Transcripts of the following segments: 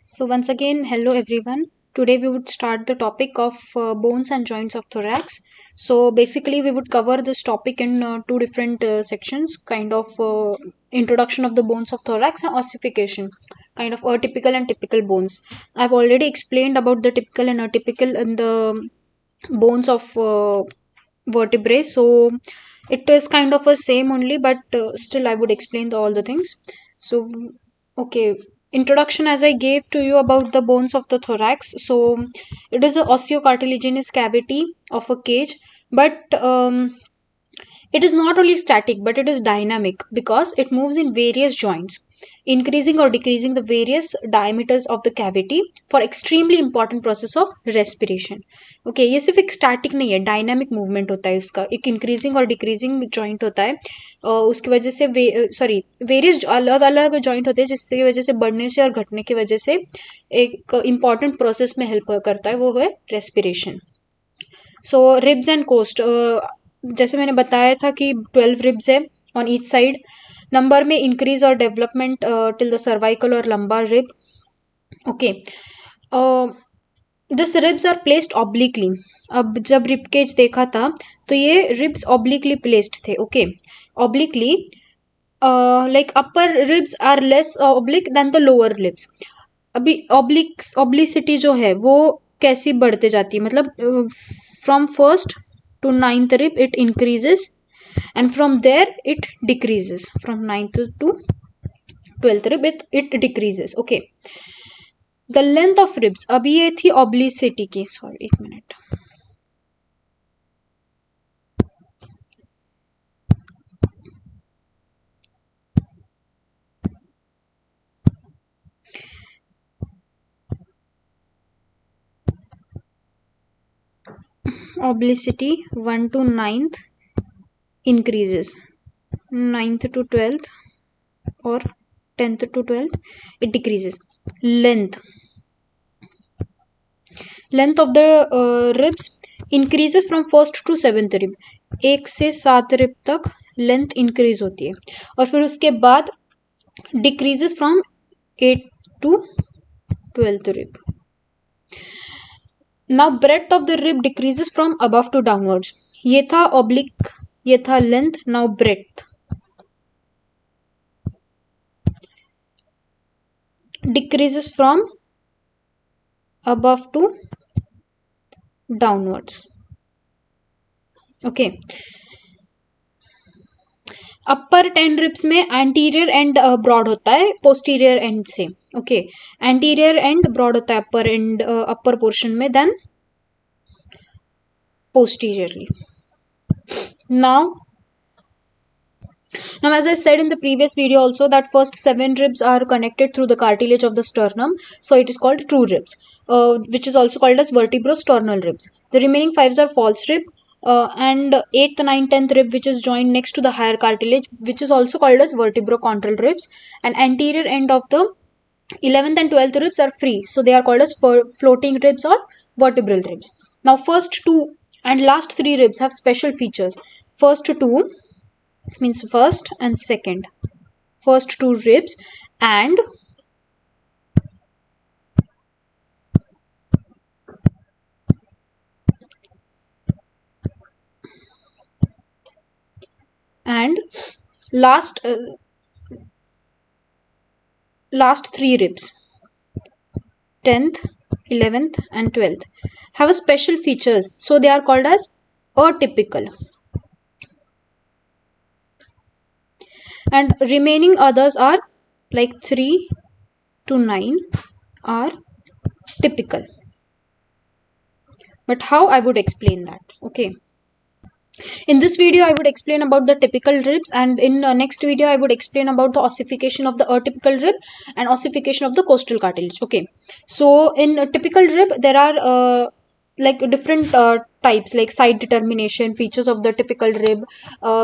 So once again, hello everyone. Today we would start the topic of bones and joints of thorax. So basically, we would cover this topic in two different sections, kind of introduction of the bones of thorax and ossification, kind of atypical and typical bones. I've already explained about the typical and atypical in the bones of vertebrae. So it is kind of a same only, but still I would explain all the things. So okay, introduction as I gave to you about the bones of the thorax. So it is a osteocartilaginous cavity of a cage, but it is not only static but it is dynamic because it moves in various joints, increasing or decreasing the various diameters of the cavity for extremely important process of respiration. Okay, ये सिर्फ एक static नहीं है, dynamic movement होता है उसका, एक increasing और डिक्रीजिंग जॉइंट होता है। उसकी वजह से सॉरी वेरियस अलग अलग जॉइंट होते हैं जिसकी वजह से बढ़ने से और घटने की वजह से एक इंपॉर्टेंट प्रोसेस में हेल्प करता है, वो है respiration. So ribs and cost, जैसे मैंने बताया था कि 12 रिब्स है ऑन ईच साइड, नंबर में इंक्रीज और डेवलपमेंट टिल द सर्वाइकल और lumbar rib. Okay, this ribs are placed obliquely. अब जब रिब केज देखा था तो ये रिब्स ऑब्लिकली प्लेस्ड थे। Okay, obliquely like upper ribs are less oblique than the lower ribs. अभी ऑब्लिसिटी जो है वो कैसी बढ़ते जाती है, मतलब from first to ninth rib it increases and from there it decreases, from ninth to 12th rib it decreases. Okay, the length of ribs, अभी ये थी oblicity की, सॉरी एक minute, oblicity 1 to 9th increases, 9th to 12th or 10th to 12th it decreases. Length of the ribs increases from first to 7th rib, 1 से 7 rib तक length increase होती है और फिर उसके बाद decreases from 8 to 12th rib. Now breadth of the rib decreases from above to downwards. ये था oblique, ये था length, now breadth decreases from above to downwards. Okay, upper 10 ribs में एंटीरियर एंड ब्रॉड होता है पोस्टीरियर एंड से। Okay, anterior and broad होता है अपर एंड अपर पोर्शन में then posteriorly. Now as I said in the previous video also that first 7 ribs are connected through the cartilage of the sternum, so it is called true ribs, which is also called as vertebrosternal ribs. The remaining 5 are false rib, and 8th, 9th, 10th rib which is joined next to the higher cartilage, which is also called as vertebrochondral ribs, and anterior end of the 11th and 12th ribs are free, so they are called as floating ribs or vertebral ribs. Now first 2 and last 3 ribs have special features. First 2 means first and second, first 2 ribs and last 3 ribs, 10th, 11th and 12th, have a special features, so they are called as atypical, and remaining others are like 3 to 9 are typical. But how I would explain that? Okay, in this video I would explain about the typical ribs, and in next video I would explain about the ossification of the atypical rib and ossification of the costal cartilage. Okay, so in a typical rib there are like different types, like side determination, features of the typical rib,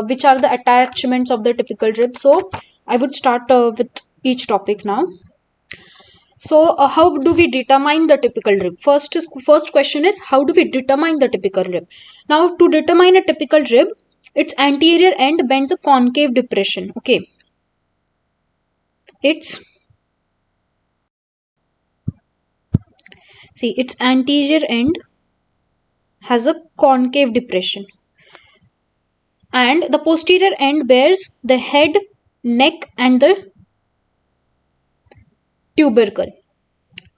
which are the attachments of the typical rib. So I would start with each topic now. So how do we determine the typical rib? First question is, how do we determine the typical rib? Now to determine a typical rib, its anterior end bends a concave depression. Okay, its See, its anterior end has a concave depression, and the posterior end bears the head, neck, and the tubercle.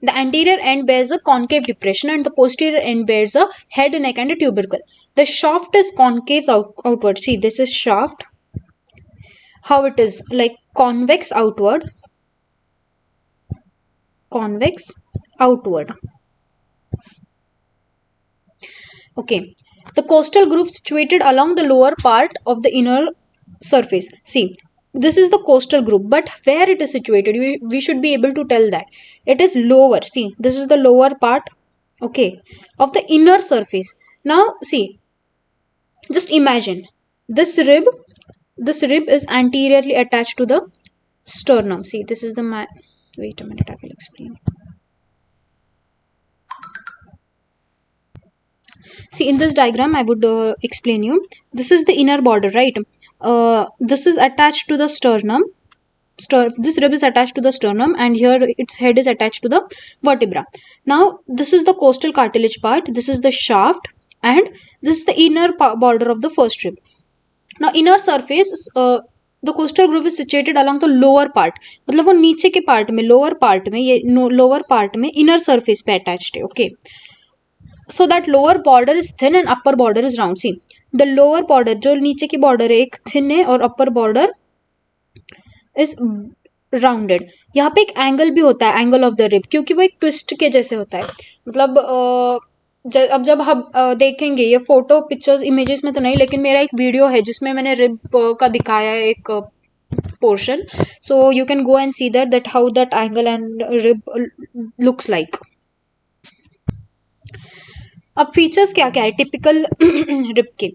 The anterior end bears a concave depression and the posterior end bears a head, neck, and a tubercle. The shaft is concave outward. See, this is shaft. How it is, like convex outward. Convex outward. Okay. The costal groove situated along the lower part of the inner surface. See, this is the costal groove, but where it is situated, we should be able to tell that. It is lower. See, this is the lower part, okay, of the inner surface. Now, see, just imagine this rib. This rib is anteriorly attached to the sternum. See, this is the wait a minute, I will explain. See, in this diagram, I would explain you. This is the inner border, right? This is attached to the sternum. This rib is attached to the sternum, and here its head is attached to the vertebra. Now, this is the costal cartilage part. This is the shaft, and this is the inner border of the first rib. Now, inner surface, the costal groove is situated along the lower part. मतलब वो नीचे के part में, lower part में, ये lower part में inner surface पे attached है. Okay, so that lower border is thin and upper border is round. See, the lower border, जो नीचे की border है, एक thin है और upper border is rounded. यहाँ पे एक एंगल भी होता है, एंगल ऑफ द रिब, क्योंकि वो एक ट्विस्ट के जैसे होता है. मतलब अब जब हम देखेंगे ये फोटो पिक्चर्स इमेजेस में तो नहीं, लेकिन मेरा एक वीडियो है जिसमें मैंने रिब का दिखाया है एक portion. So you can go and see that how that angle and rib looks like. अब फीचर्स क्या क्या है टिपिकल रिब के.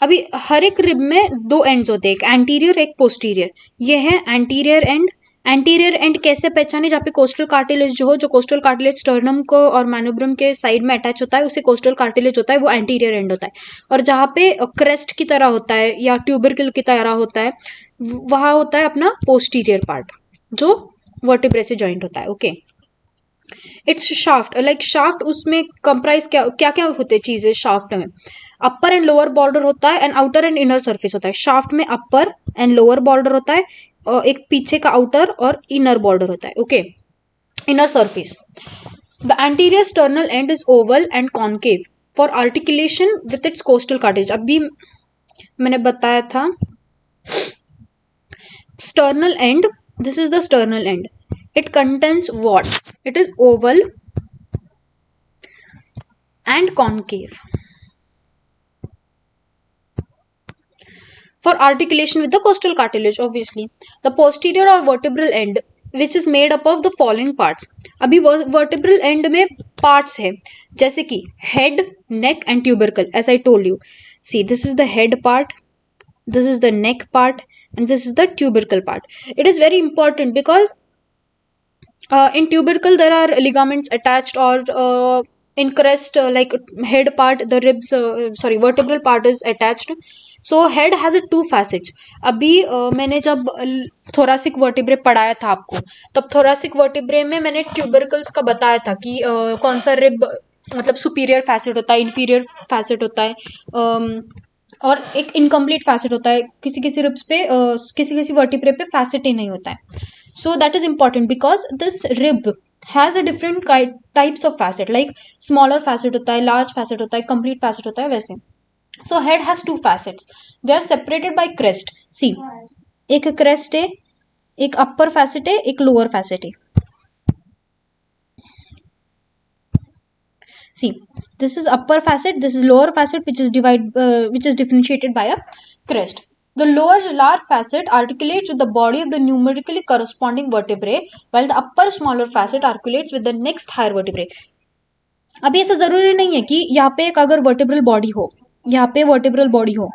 अभी हर एक रिब में दो एंड्स होते हैं, एक एंटीरियर एक पोस्टीरियर. ये है एंटीरियर एंड. एंटीरियर एंड कैसे पहचाने? जहाँ पे कोस्टल कार्टिलेज जो कोस्टल कार्टिलेज स्टर्नम को और मैनुब्रम के साइड में अटैच होता है, उसे कोस्टल कार्टिलेज होता है, वो एंटीरियर एंड होता है. और जहाँ पे क्रेस्ट की तरह होता है या ट्यूबरकल की तरह होता है, वहाँ होता है अपना पोस्टीरियर पार्ट जो वर्टिब्रे से जॉइंट होता है. Okay, it's shaft, like shaft, उसमें कंप्राइज क्या क्या क्या होते हैं चीजें शाफ्ट में? अपर एंड लोअर बॉर्डर होता है and outer and inner surface होता है. शाफ्ट में अपर एंड लोअर बॉर्डर होता है, और एक पीछे का आउटर और इनर बॉर्डर होता है. Okay, inner surface. The anterior sternal end is Oval and concave for articulation with its costal cartilage. अभी मैंने बताया था sternal end. This is the sternal end. It contains what? It is oval and concave for articulation with the costal cartilage. Obviously, the posterior or vertebral end, which is made up of the following parts. अभी vertebral end में parts है, जैसे कि head, neck and tubercle. As I told you, see, this is the head part, this is the neck part, and this is the tubercle part. It is very important because in tubercle there are ligaments attached, or in crest, like head part, the ribs, vertebral part is attached. So head has a two facets. अभी मैंने जब thoracic vertebrae पढ़ाया था आपको, तब thoracic vertebrae में मैंने tubercles का बताया था कि कौन सा rib मतलब superior facet होता है, inferior facet होता है, और एक इनकम्प्लीट फैसेट होता है. किसी किसी रिब्स पे किसी किसी वर्टिब्रे पे फैसेट ही नहीं होता है. So that is important because this rib has a different types of facet, like smaller facet होता है, लार्ज फैसेट होता है, कंप्लीट फैसेट होता है, वैसे. So head has two facets. They are separated by crest. See, एक crest है, एक अपर फैसेट है, एक लोअर फैसेट है. See, this is upper facet, this is lower facet, which is differentiated by a crest. The lower large facet articulates with the body of the numerically corresponding vertebrae, while the upper smaller facet articulates with the next higher vertebrae. अभी ऐसा जरूरी नहीं है कि यहाँ पे एक अगर वर्टिब्रल बॉडी हो, यहाँ पे वर्टिब्रल बॉडी हो,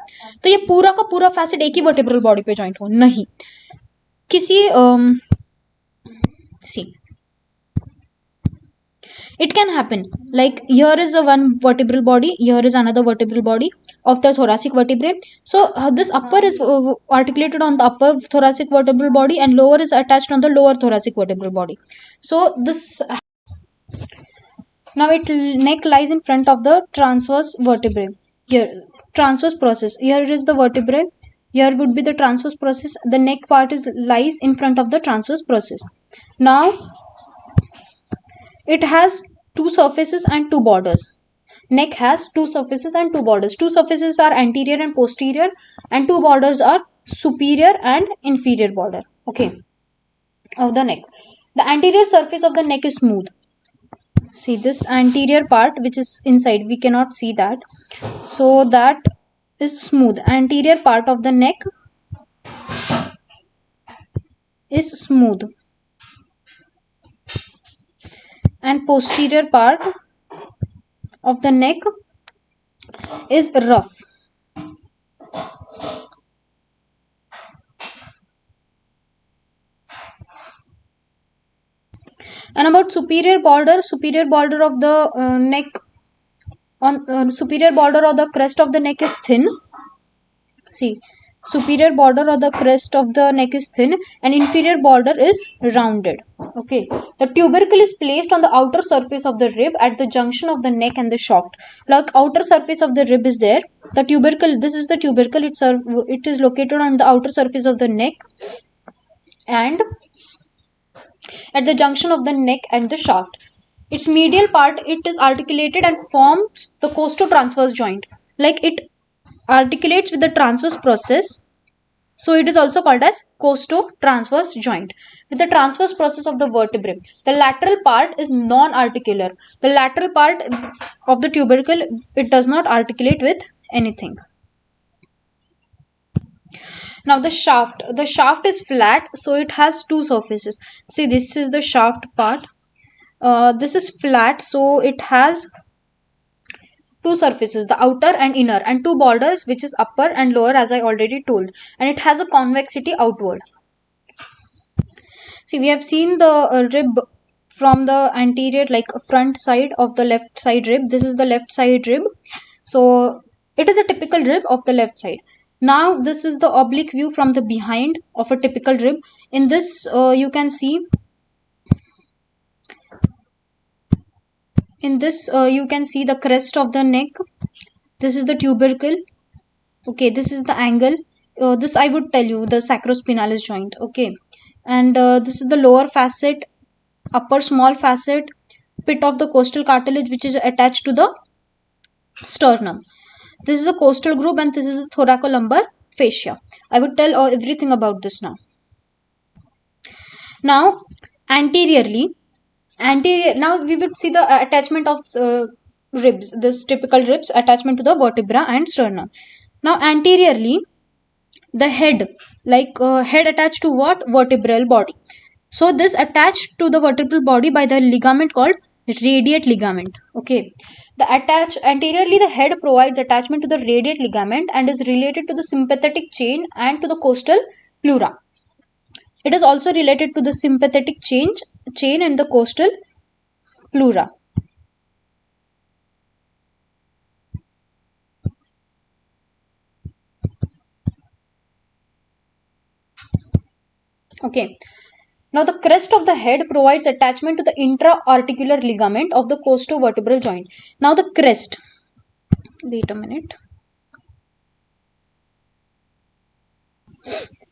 तो ये पूरा का पूरा फैसेट एक ही वर्टिब्रल बॉडी पे जॉइंट हो. नहीं, किसी सी, it can happen like here is a one vertebral body, here is another vertebral body of the thoracic vertebrae. So this upper is articulated on the upper thoracic vertebral body and lower is attached on the lower thoracic vertebral body. So Now neck lies in front of the transverse vertebrae. Here, transverse process, here is the vertebrae, here would be the transverse process, the neck part is lies in front of the transverse process. Now it has two surfaces and two borders. Neck has two surfaces and two borders. Two surfaces are anterior and posterior, and two borders are superior and inferior border, okay, of the neck. The anterior surface of the neck is smooth. See this anterior part which is inside, we cannot see that, so that is smooth. Anterior part of the neck is smooth and posterior part of the neck is rough. And about superior border of the neck, on superior border of the crest of the neck is thin. See, superior border or the crest of the neck is thin and inferior border is rounded, okay. The tubercle is placed on the outer surface of the rib at the junction of the neck and the shaft. Like outer surface of the rib is there, the tubercle, this is the tubercle, it is located on the outer surface of the neck and at the junction of the neck and the shaft. Its medial part, it is articulated and forms the costotransverse joint. Like it articulates with the transverse process, so it is also called as costotransverse joint with the transverse process of the vertebrae. The lateral part is non-articular. The lateral part of the tubercle, it does not articulate with anything. Now the shaft is flat, so it has two surfaces. See, this is the shaft part. This is flat, so it has two surfaces, the outer and inner, and two borders, which is upper and lower, as I already told, and it has a convexity outward. See, we have seen the rib from the anterior, like front side of the left side rib. This is the left side rib, so it is a typical rib of the left side. Now this is the oblique view from the behind of a typical rib. In this you can see, the crest of the neck. This is the tubercle, okay. This is the angle, this I would tell you the sacrospinalis joint, okay. And this is the lower facet, upper small facet, pit of the costal cartilage which is attached to the sternum. This is the costal groove and this is the thoracolumbar fascia. I would tell everything about this now. Now anteriorly, now we would see the attachment of ribs, this typical ribs attachment to the vertebra and sternum. Now anteriorly, the head, like head attached to what? Vertebral body. So this attached to the vertebral body by the ligament called radiate ligament, okay. The anteriorly, the head provides attachment to the radiate ligament and is related to the sympathetic chain and to the costal pleura. It is also related to the sympathetic chain and the costal pleura. Okay. Now the crest of the head provides attachment to the intra-articular ligament of the costovertebral joint. Now the crest, wait a minute.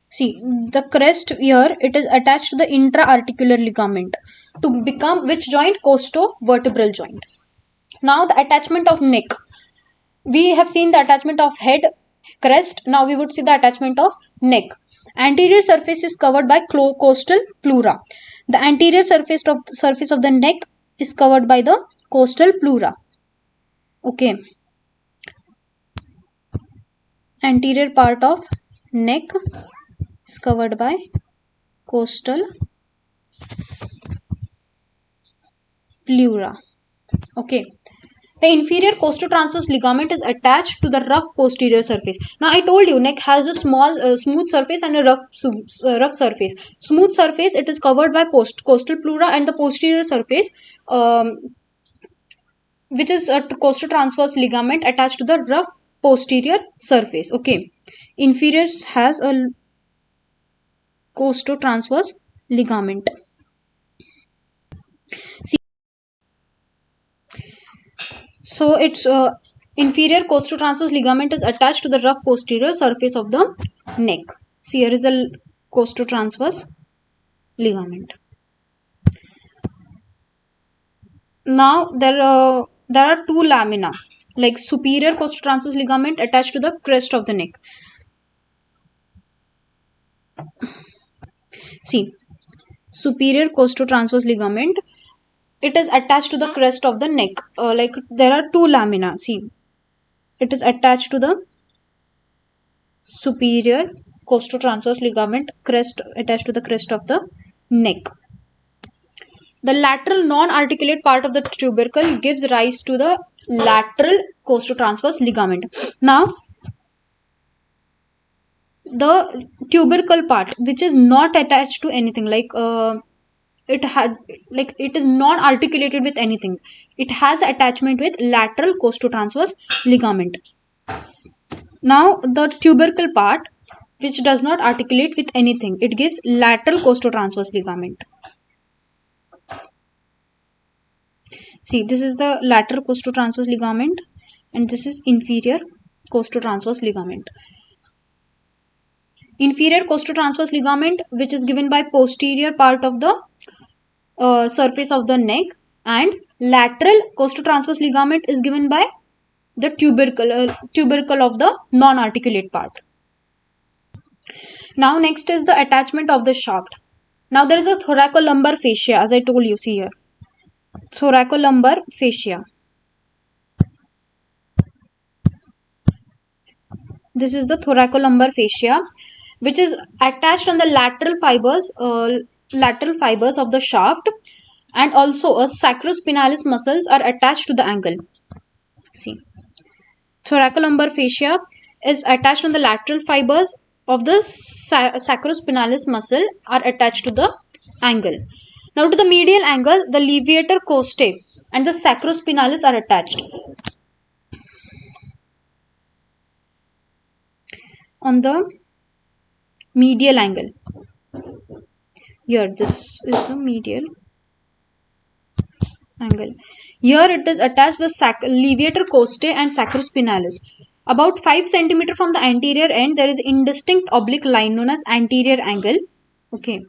See, the crest here, it is attached to the intra-articular ligament to become which joint? Costovertebral joint. Now the attachment of neck. We have seen the attachment of head, crest. Now we would see the attachment of neck. Anterior surface is covered by costal pleura. The anterior surface of the neck is covered by the costal pleura. Okay. Anterior part of neck is covered by costal pleura. Okay. The inferior costotransverse ligament is attached to the rough posterior surface. Now I told you neck has a small smooth surface and a rough surface. Smooth surface, it is covered by costal pleura, and the posterior surface, which is a costotransverse ligament attached to the rough posterior surface. Okay. Inferior has a costotransverse ligament. So its inferior costotransverse ligament is attached to the rough posterior surface of the neck. See, here is the costotransverse ligament. Now there are two lamina, like superior costotransverse ligament attached to the crest of the neck. See, superior costotransverse ligament, it is attached to the crest of the neck. Like there are two lamina. See, it is attached to the superior costotransverse ligament, crest attached to the crest of the neck. The lateral non-articulate part of the tubercle gives rise to the lateral costotransverse ligament. Now, the tubercle part, which is not attached to anything, like it is not articulated with anything. It has attachment with lateral costotransverse ligament. Now, the tubercle part, which does not articulate with anything, it gives lateral costotransverse ligament. See, this is the lateral costotransverse ligament and this is inferior costotransverse ligament. Inferior costotransverse ligament, which is given by posterior part of the surface of the neck, and lateral costotransverse ligament is given by the tubercle of the non-articulate part. Now next is the attachment of the shaft. Now there is a thoracolumbar fascia, as I told you. See here, thoracolumbar fascia. This is the thoracolumbar fascia, which is attached on the lateral fibers of the shaft, and also a sacrospinalis muscles are attached to the angle. See, thoracolumbar fascia is attached on the lateral fibers of the sacrospinalis muscle are attached to the angle. Now to the medial angle, the levator costae and the sacrospinalis are attached. On the medial angle, here this is the medial angle. Here it is attached the levator costae and sacrospinalis. About 5 cm from the anterior end, there is indistinct oblique line known as anterior angle. Okay.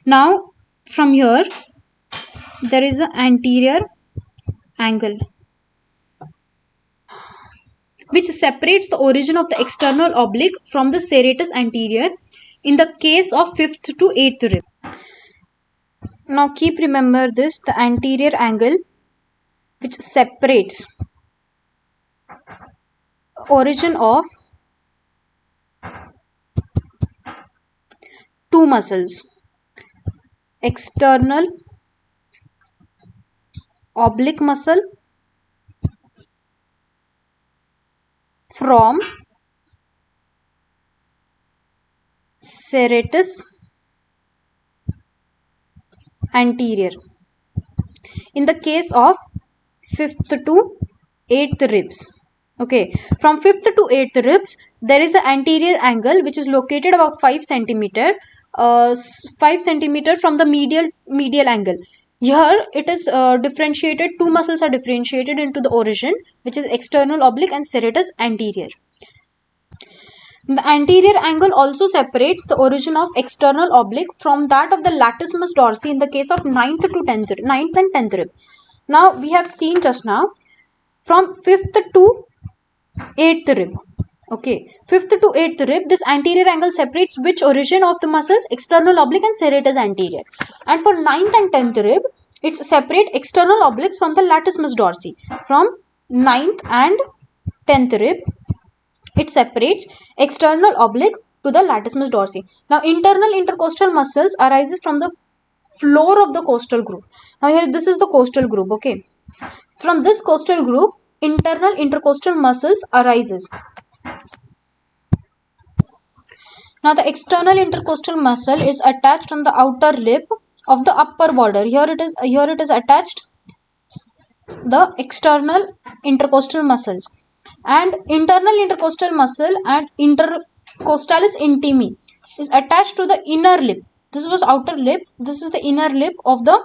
Now from here, there is an anterior angle which separates the origin of the external oblique from the serratus anterior in the case of 5th to 8th rib. Now keep remember this, the anterior angle which separates origin of two muscles, external oblique muscle from serratus anterior in the case of 5th to 8th ribs. Okay, from 5th to 8th ribs, there is an anterior angle which is located about 5 cm, 5 cm from the medial angle. Here it is differentiated, two muscles are differentiated into the origin, which is external oblique and serratus anterior. The anterior angle also separates the origin of external oblique from that of the latissimus dorsi in the case of 9th and 10th rib. Now we have seen just now from 5th to 8th rib. Okay, 5th to 8th rib, this anterior angle separates which origin of the muscles, external oblique and serratus anterior. And for 9th and 10th rib, it's separate external obliques from the latissimus dorsi. From 9th and 10th rib, it separates external oblique to the latissimus dorsi. Now internal intercostal muscles arises from the floor of the costal groove. Now here this is the costal groove. Okay, from this costal groove, internal intercostal muscles arises. Now the external intercostal muscle is attached on the outer lip of the upper border. Here it is attached the external intercostal muscles, and internal intercostal muscle and intercostalis intimi is attached to the inner lip. This was outer lip, this is the inner lip of the